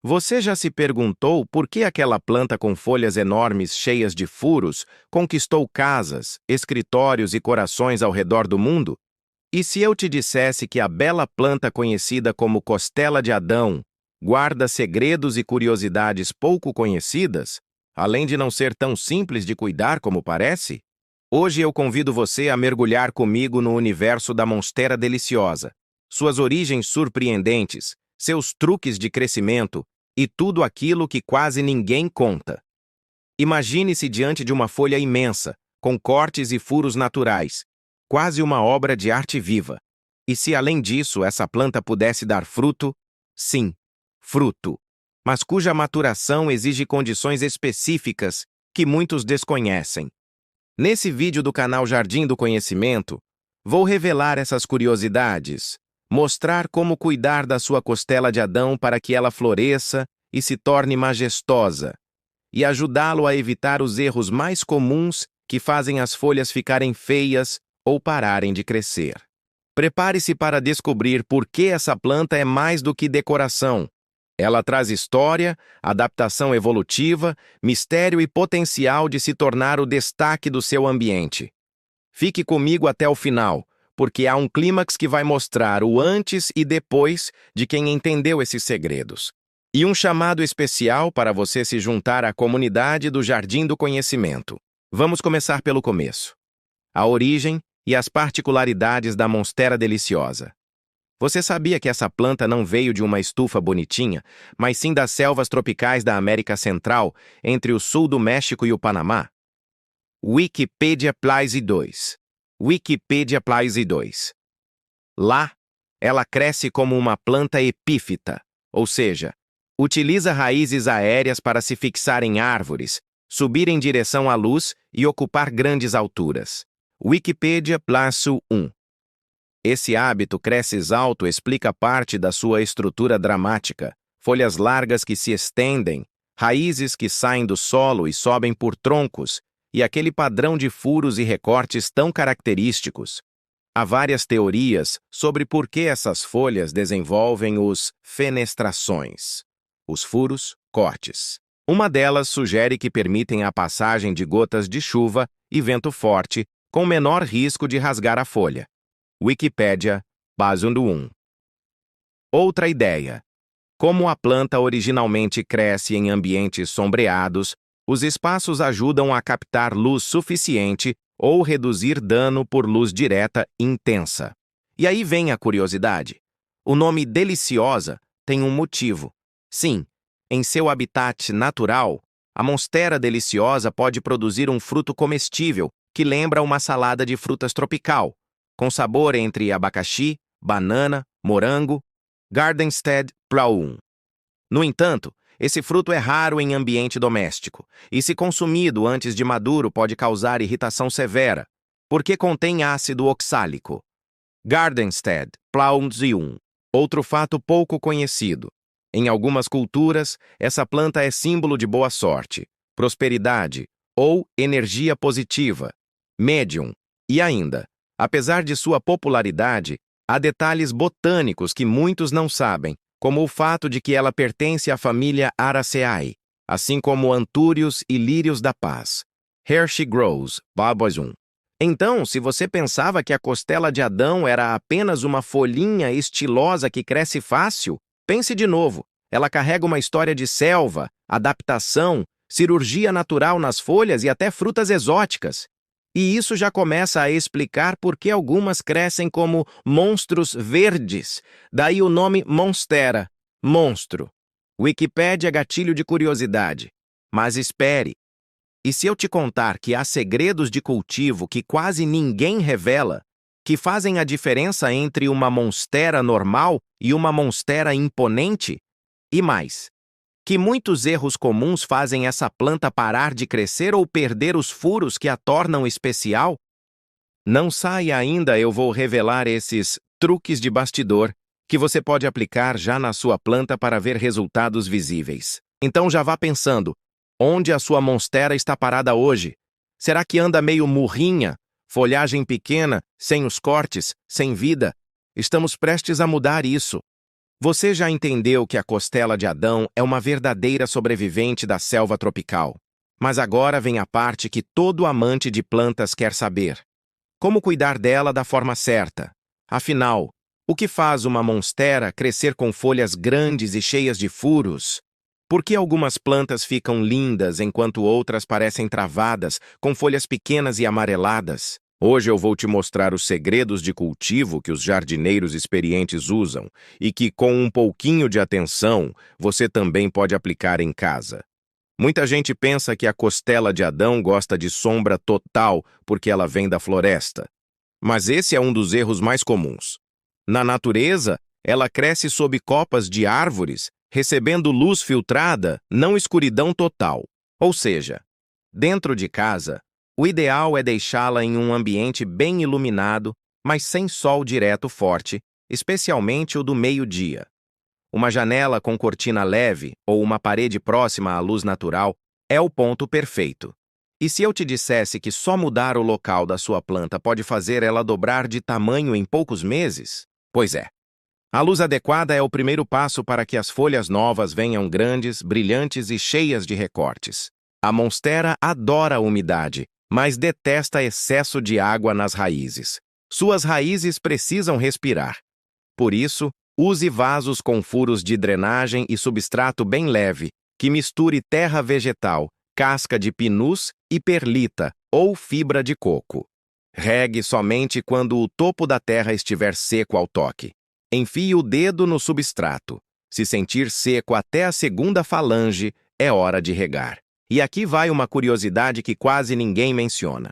Você já se perguntou por que aquela planta com folhas enormes cheias de furos conquistou casas, escritórios e corações ao redor do mundo? E se eu te dissesse que a bela planta conhecida como costela de Adão guarda segredos e curiosidades pouco conhecidas, além de não ser tão simples de cuidar como parece? Hoje eu convido você a mergulhar comigo no universo da Monstera deliciosa, suas origens surpreendentes, seus truques de crescimento e tudo aquilo que quase ninguém conta. Imagine-se diante de uma folha imensa, com cortes e furos naturais, quase uma obra de arte viva. E se além disso essa planta pudesse dar fruto? Sim, fruto, mas cuja maturação exige condições específicas que muitos desconhecem. Nesse vídeo do canal Jardim do Conhecimento, vou revelar essas curiosidades, mostrar como cuidar da sua costela de Adão para que ela floresça e se torne majestosa, e ajudá-lo a evitar os erros mais comuns que fazem as folhas ficarem feias ou pararem de crescer. Prepare-se para descobrir por que essa planta é mais do que decoração. Ela traz história, adaptação evolutiva, mistério e potencial de se tornar o destaque do seu ambiente. Fique comigo até o final, porque há um clímax que vai mostrar o antes e depois de quem entendeu esses segredos. E um chamado especial para você se juntar à comunidade do Jardim do Conhecimento. Vamos começar pelo começo. A origem e as particularidades da Monstera deliciosa. Você sabia que essa planta não veio de uma estufa bonitinha, mas sim das selvas tropicais da América Central, entre o sul do México e o Panamá? Wikipedia Plaise 2. Wikipedia Plaise 2. Lá, ela cresce como uma planta epífita, ou seja, utiliza raízes aéreas para se fixar em árvores, subir em direção à luz e ocupar grandes alturas. Wikipedia Plaço 1. Esse hábito cresces alto explica parte da sua estrutura dramática, folhas largas que se estendem, raízes que saem do solo e sobem por troncos, e aquele padrão de furos e recortes tão característicos. Há várias teorias sobre por que essas folhas desenvolvem os fenestrações, os furos, cortes. Uma delas sugere que permitem a passagem de gotas de chuva e vento forte, com menor risco de rasgar a folha. Wikipédia, Basundo 1. Outra ideia. Como a planta originalmente cresce em ambientes sombreados, os espaços ajudam a captar luz suficiente ou reduzir dano por luz direta intensa. E aí vem a curiosidade. O nome deliciosa tem um motivo. Sim, em seu habitat natural, a Monstera deliciosa pode produzir um fruto comestível que lembra uma salada de frutas tropical, com sabor entre abacaxi, banana, morango, Gardenstead Prawn. No entanto, esse fruto é raro em ambiente doméstico, e se consumido antes de maduro pode causar irritação severa, porque contém ácido oxálico. Gardenstead Prawn 1. Outro fato pouco conhecido. Em algumas culturas, essa planta é símbolo de boa sorte, prosperidade ou energia positiva, médium, e ainda, apesar de sua popularidade, há detalhes botânicos que muitos não sabem, como o fato de que ela pertence à família Araceae, assim como antúrios e lírios da paz. Hershey Grows, Babos 1. Então, se você pensava que a costela de Adão era apenas uma folhinha estilosa que cresce fácil, pense de novo. Ela carrega uma história de selva, adaptação, cirurgia natural nas folhas e até frutas exóticas. E isso já começa a explicar por que algumas crescem como monstros verdes, daí o nome Monstera, monstro. Wikipédia gatilho de curiosidade. Mas espere, e se eu te contar que há segredos de cultivo que quase ninguém revela, que fazem a diferença entre uma monstera normal e uma monstera imponente? E mais, que muitos erros comuns fazem essa planta parar de crescer ou perder os furos que a tornam especial? Não saia ainda, eu vou revelar esses truques de bastidor que você pode aplicar já na sua planta para ver resultados visíveis. Então já vá pensando, onde a sua monstera está parada hoje? Será que anda meio murrinha, folhagem pequena, sem os cortes, sem vida? Estamos prestes a mudar isso. Você já entendeu que a costela de Adão é uma verdadeira sobrevivente da selva tropical. Mas agora vem a parte que todo amante de plantas quer saber. Como cuidar dela da forma certa? Afinal, o que faz uma monstera crescer com folhas grandes e cheias de furos? Por que algumas plantas ficam lindas enquanto outras parecem travadas, com folhas pequenas e amareladas? Hoje eu vou te mostrar os segredos de cultivo que os jardineiros experientes usam e que, com um pouquinho de atenção, você também pode aplicar em casa. Muita gente pensa que a costela de Adão gosta de sombra total porque ela vem da floresta. Mas esse é um dos erros mais comuns. Na natureza, ela cresce sob copas de árvores, recebendo luz filtrada, não escuridão total. Ou seja, dentro de casa, o ideal é deixá-la em um ambiente bem iluminado, mas sem sol direto forte, especialmente o do meio-dia. Uma janela com cortina leve ou uma parede próxima à luz natural é o ponto perfeito. E se eu te dissesse que só mudar o local da sua planta pode fazer ela dobrar de tamanho em poucos meses? Pois é. A luz adequada é o primeiro passo para que as folhas novas venham grandes, brilhantes e cheias de recortes. A monstera adora a umidade, mas detesta excesso de água nas raízes. Suas raízes precisam respirar. Por isso, use vasos com furos de drenagem e substrato bem leve, que misture terra vegetal, casca de pinus e perlita ou fibra de coco. Regue somente quando o topo da terra estiver seco ao toque. Enfie o dedo no substrato. Se sentir seco até a segunda falange, é hora de regar. E aqui vai uma curiosidade que quase ninguém menciona.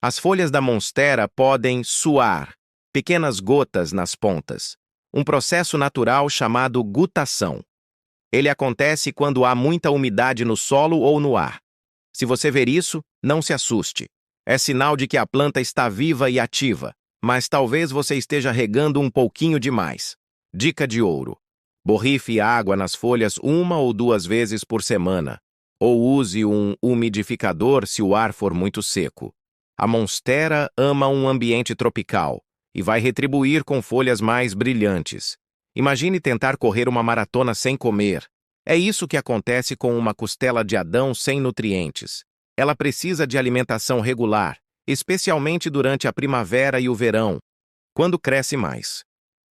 As folhas da monstera podem suar, pequenas gotas nas pontas. Um processo natural chamado gutação. Ele acontece quando há muita umidade no solo ou no ar. Se você ver isso, não se assuste. É sinal de que a planta está viva e ativa, mas talvez você esteja regando um pouquinho demais. Dica de ouro: borrife água nas folhas 1 ou 2 vezes por semana, ou use um umidificador se o ar for muito seco. A monstera ama um ambiente tropical e vai retribuir com folhas mais brilhantes. Imagine tentar correr uma maratona sem comer. É isso que acontece com uma costela de Adão sem nutrientes. Ela precisa de alimentação regular, especialmente durante a primavera e o verão, quando cresce mais.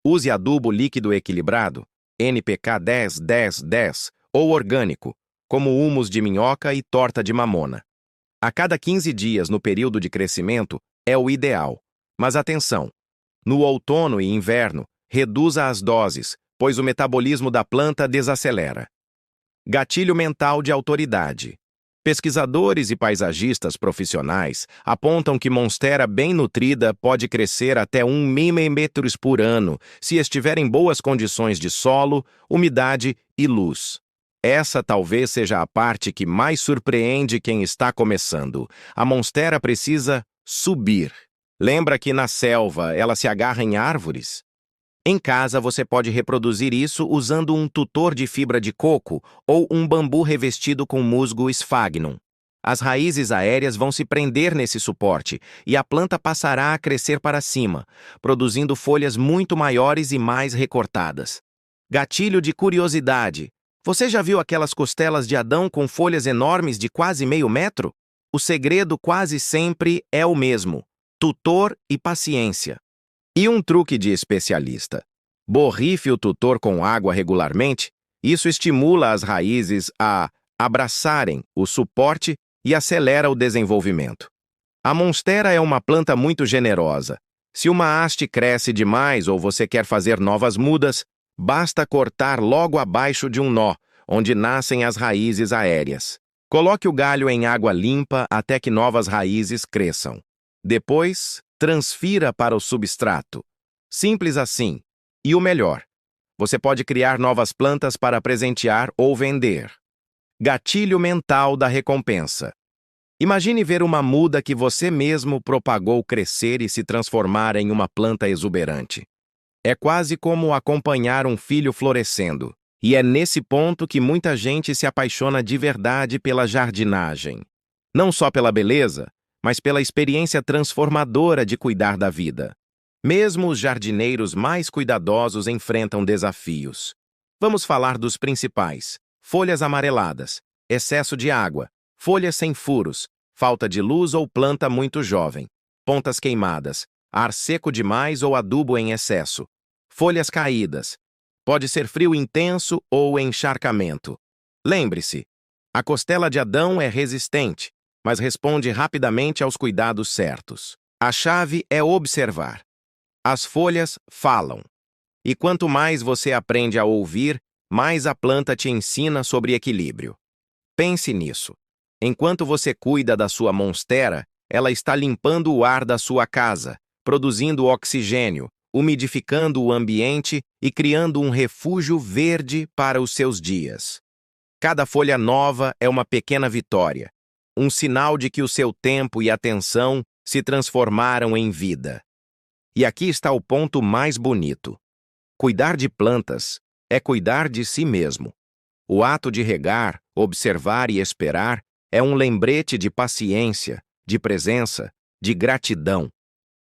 Use adubo líquido equilibrado, NPK 10-10-10, ou orgânico, como humus de minhoca e torta de mamona. A cada 15 dias no período de crescimento é o ideal. Mas atenção! No outono e inverno, reduza as doses, pois o metabolismo da planta desacelera. Gatilho mental de autoridade. Pesquisadores e paisagistas profissionais apontam que monstera bem nutrida pode crescer até 1 milímetro por ano se estiver em boas condições de solo, umidade e luz. Essa talvez seja a parte que mais surpreende quem está começando. A monstera precisa subir. Lembra que na selva ela se agarra em árvores? Em casa você pode reproduzir isso usando um tutor de fibra de coco ou um bambu revestido com musgo sphagnum. As raízes aéreas vão se prender nesse suporte e a planta passará a crescer para cima, produzindo folhas muito maiores e mais recortadas. Gatilho de curiosidade. Você já viu aquelas costelas de Adão com folhas enormes de quase meio metro? O segredo quase sempre é o mesmo: tutor e paciência. E um truque de especialista: borrife o tutor com água regularmente. Isso estimula as raízes a abraçarem o suporte e acelera o desenvolvimento. A monstera é uma planta muito generosa. Se uma haste cresce demais ou você quer fazer novas mudas, basta cortar logo abaixo de um nó, onde nascem as raízes aéreas. Coloque o galho em água limpa até que novas raízes cresçam. Depois, transfira para o substrato. Simples assim. E o melhor: você pode criar novas plantas para presentear ou vender. Gatilho mental da recompensa. Imagine ver uma muda que você mesmo propagou crescer e se transformar em uma planta exuberante. É quase como acompanhar um filho florescendo. E é nesse ponto que muita gente se apaixona de verdade pela jardinagem. Não só pela beleza, mas pela experiência transformadora de cuidar da vida. Mesmo os jardineiros mais cuidadosos enfrentam desafios. Vamos falar dos principais: folhas amareladas, excesso de água, folhas sem furos, falta de luz ou planta muito jovem, pontas queimadas, ar seco demais ou adubo em excesso, folhas caídas. Pode ser frio intenso ou encharcamento. Lembre-se, a costela de Adão é resistente, mas responde rapidamente aos cuidados certos. A chave é observar. As folhas falam. E quanto mais você aprende a ouvir, mais a planta te ensina sobre equilíbrio. Pense nisso. Enquanto você cuida da sua monstera, ela está limpando o ar da sua casa, produzindo oxigênio, umidificando o ambiente e criando um refúgio verde para os seus dias. Cada folha nova é uma pequena vitória, um sinal de que o seu tempo e atenção se transformaram em vida. E aqui está o ponto mais bonito. Cuidar de plantas é cuidar de si mesmo. O ato de regar, observar e esperar é um lembrete de paciência, de presença, de gratidão.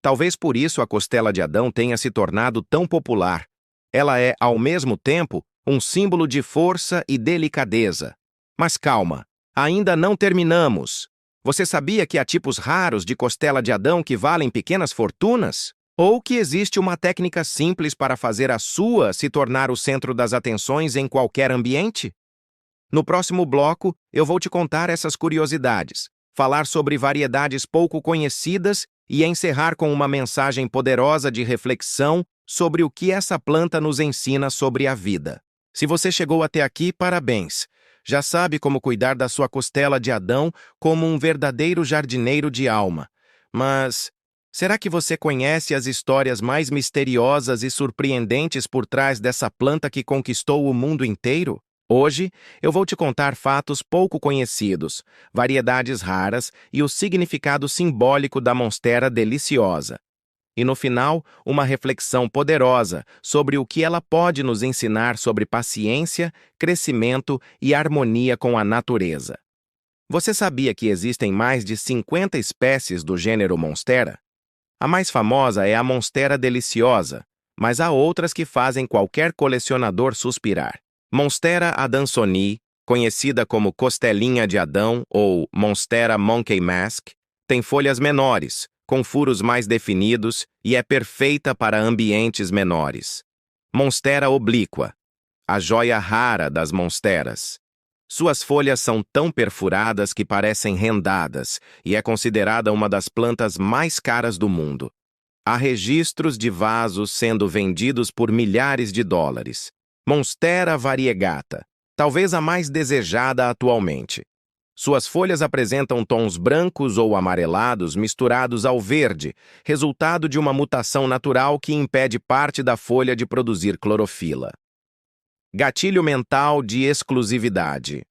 Talvez por isso a costela de Adão tenha se tornado tão popular. Ela é, ao mesmo tempo, um símbolo de força e delicadeza. Mas calma, ainda não terminamos. Você sabia que há tipos raros de costela de Adão que valem pequenas fortunas? Ou que existe uma técnica simples para fazer a sua se tornar o centro das atenções em qualquer ambiente? No próximo bloco, eu vou te contar essas curiosidades, falar sobre variedades pouco conhecidas e encerrar com uma mensagem poderosa de reflexão sobre o que essa planta nos ensina sobre a vida. Se você chegou até aqui, parabéns! Já sabe como cuidar da sua costela de Adão como um verdadeiro jardineiro de alma. Mas será que você conhece as histórias mais misteriosas e surpreendentes por trás dessa planta que conquistou o mundo inteiro? Hoje, eu vou te contar fatos pouco conhecidos, variedades raras e o significado simbólico da monstera deliciosa. E no final, uma reflexão poderosa sobre o que ela pode nos ensinar sobre paciência, crescimento e harmonia com a natureza. Você sabia que existem mais de 50 espécies do gênero Monstera? A mais famosa é a Monstera deliciosa, mas há outras que fazem qualquer colecionador suspirar. Monstera adansonii, conhecida como costelinha de Adão ou Monstera monkey mask, tem folhas menores, com furos mais definidos e é perfeita para ambientes menores. Monstera oblíqua, a joia rara das monsteras. Suas folhas são tão perfuradas que parecem rendadas e é considerada uma das plantas mais caras do mundo. Há registros de vasos sendo vendidos por milhares de dólares. Monstera variegata, talvez a mais desejada atualmente. Suas folhas apresentam tons brancos ou amarelados misturados ao verde, resultado de uma mutação natural que impede parte da folha de produzir clorofila. Gatilho mental de exclusividade.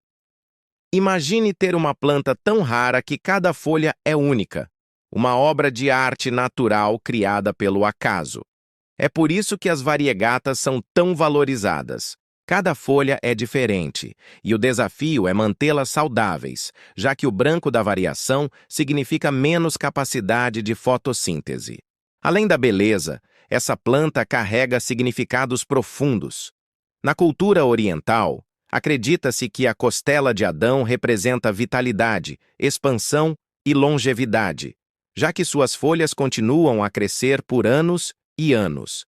Imagine ter uma planta tão rara que cada folha é única, uma obra de arte natural criada pelo acaso. É por isso que as variegatas são tão valorizadas. Cada folha é diferente, e o desafio é mantê-las saudáveis, já que o branco da variação significa menos capacidade de fotossíntese. Além da beleza, essa planta carrega significados profundos. Na cultura oriental, acredita-se que a costela de Adão representa vitalidade, expansão e longevidade, já que suas folhas continuam a crescer por anos e anos.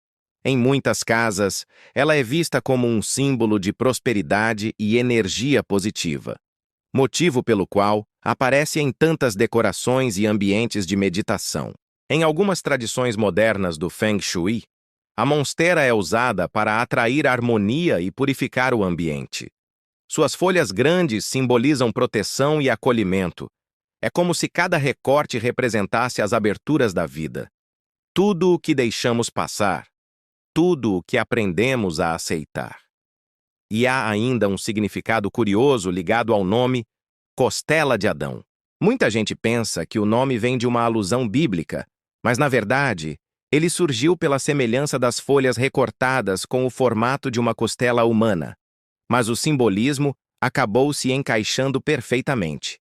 Em muitas casas, ela é vista como um símbolo de prosperidade e energia positiva, motivo pelo qual aparece em tantas decorações e ambientes de meditação. Em algumas tradições modernas do Feng Shui, a monstera é usada para atrair harmonia e purificar o ambiente. Suas folhas grandes simbolizam proteção e acolhimento. É como se cada recorte representasse as aberturas da vida. Tudo o que deixamos passar, tudo o que aprendemos a aceitar. E há ainda um significado curioso ligado ao nome Costela de Adão. Muita gente pensa que o nome vem de uma alusão bíblica, mas, na verdade, ele surgiu pela semelhança das folhas recortadas com o formato de uma costela humana. Mas o simbolismo acabou se encaixando perfeitamente.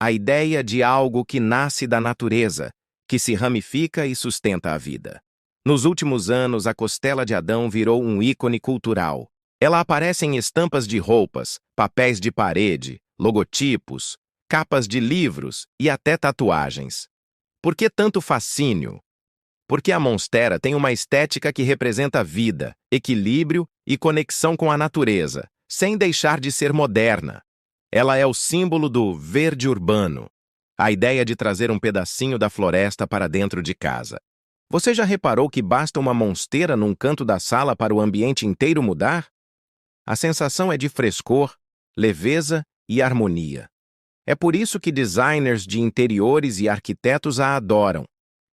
A ideia de algo que nasce da natureza, que se ramifica e sustenta a vida. Nos últimos anos, a costela de Adão virou um ícone cultural. Ela aparece em estampas de roupas, papéis de parede, logotipos, capas de livros e até tatuagens. Por que tanto fascínio? Porque a Monstera tem uma estética que representa vida, equilíbrio e conexão com a natureza, sem deixar de ser moderna. Ela é o símbolo do verde urbano, a ideia de trazer um pedacinho da floresta para dentro de casa. Você já reparou que basta uma monstera num canto da sala para o ambiente inteiro mudar? A sensação é de frescor, leveza e harmonia. É por isso que designers de interiores e arquitetos a adoram.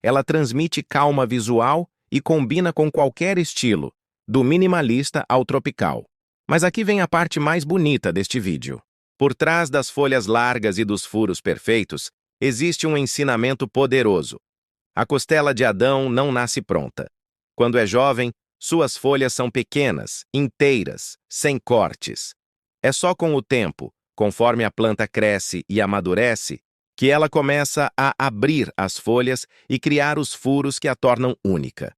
Ela transmite calma visual e combina com qualquer estilo, do minimalista ao tropical. Mas aqui vem a parte mais bonita deste vídeo. Por trás das folhas largas e dos furos perfeitos, existe um ensinamento poderoso. A costela de Adão não nasce pronta. Quando é jovem, suas folhas são pequenas, inteiras, sem cortes. É só com o tempo, conforme a planta cresce e amadurece, que ela começa a abrir as folhas e criar os furos que a tornam única.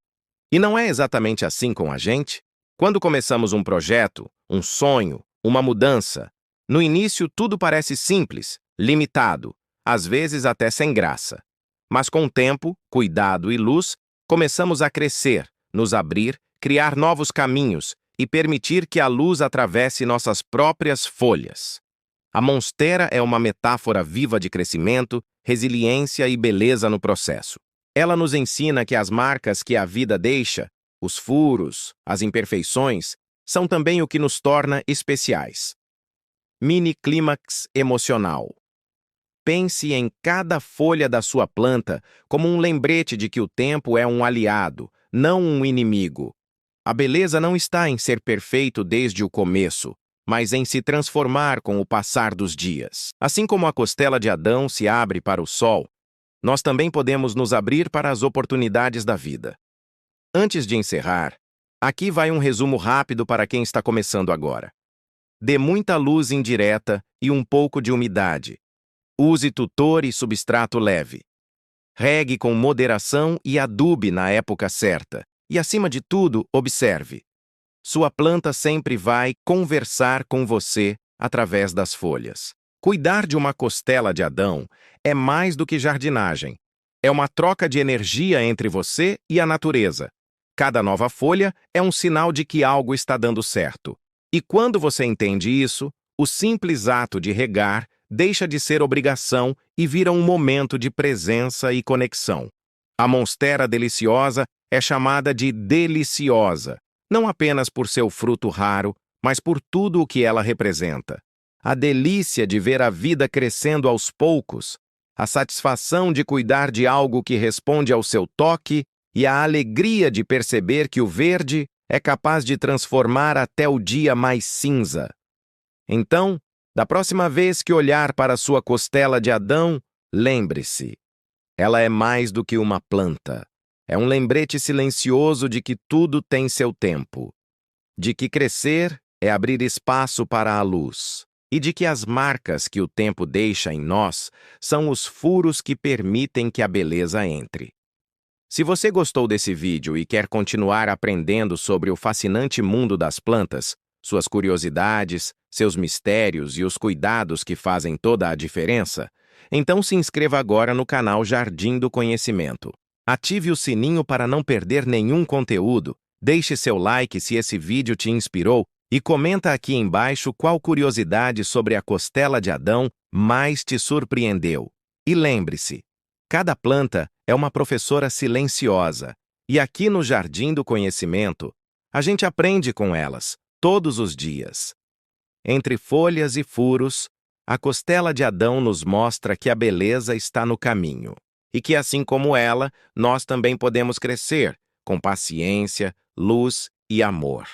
E não é exatamente assim com a gente? Quando começamos um projeto, um sonho, uma mudança, no início tudo parece simples, limitado, às vezes até sem graça. Mas com tempo, cuidado e luz, começamos a crescer, nos abrir, criar novos caminhos e permitir que a luz atravesse nossas próprias folhas. A monstera é uma metáfora viva de crescimento, resiliência e beleza no processo. Ela nos ensina que as marcas que a vida deixa, os furos, as imperfeições, são também o que nos torna especiais. Mini clímax emocional. Pense em cada folha da sua planta como um lembrete de que o tempo é um aliado, não um inimigo. A beleza não está em ser perfeito desde o começo, mas em se transformar com o passar dos dias. Assim como a costela de Adão se abre para o sol, nós também podemos nos abrir para as oportunidades da vida. Antes de encerrar, aqui vai um resumo rápido para quem está começando agora. Dê muita luz indireta e um pouco de umidade. Use tutor e substrato leve. Regue com moderação e adube na época certa. E, acima de tudo, observe. Sua planta sempre vai conversar com você através das folhas. Cuidar de uma costela de Adão é mais do que jardinagem. É uma troca de energia entre você e a natureza. Cada nova folha é um sinal de que algo está dando certo. E quando você entende isso, o simples ato de regar deixa de ser obrigação e vira um momento de presença e conexão. A monstera deliciosa é chamada de deliciosa, não apenas por seu fruto raro, mas por tudo o que ela representa. A delícia de ver a vida crescendo aos poucos, a satisfação de cuidar de algo que responde ao seu toque e a alegria de perceber que o verde é capaz de transformar até o dia mais cinza. Então, da próxima vez que olhar para sua costela de Adão, lembre-se, ela é mais do que uma planta. É um lembrete silencioso de que tudo tem seu tempo, de que crescer é abrir espaço para a luz, e de que as marcas que o tempo deixa em nós são os furos que permitem que a beleza entre. Se você gostou desse vídeo e quer continuar aprendendo sobre o fascinante mundo das plantas, suas curiosidades, seus mistérios e os cuidados que fazem toda a diferença, então se inscreva agora no canal Jardim do Conhecimento. Ative o sininho para não perder nenhum conteúdo, deixe seu like se esse vídeo te inspirou e comenta aqui embaixo qual curiosidade sobre a costela de Adão mais te surpreendeu. E lembre-se, cada planta é uma professora silenciosa, e aqui no Jardim do Conhecimento, a gente aprende com elas, todos os dias. Entre folhas e furos, a costela de Adão nos mostra que a beleza está no caminho, e que, assim como ela, nós também podemos crescer, com paciência, luz e amor.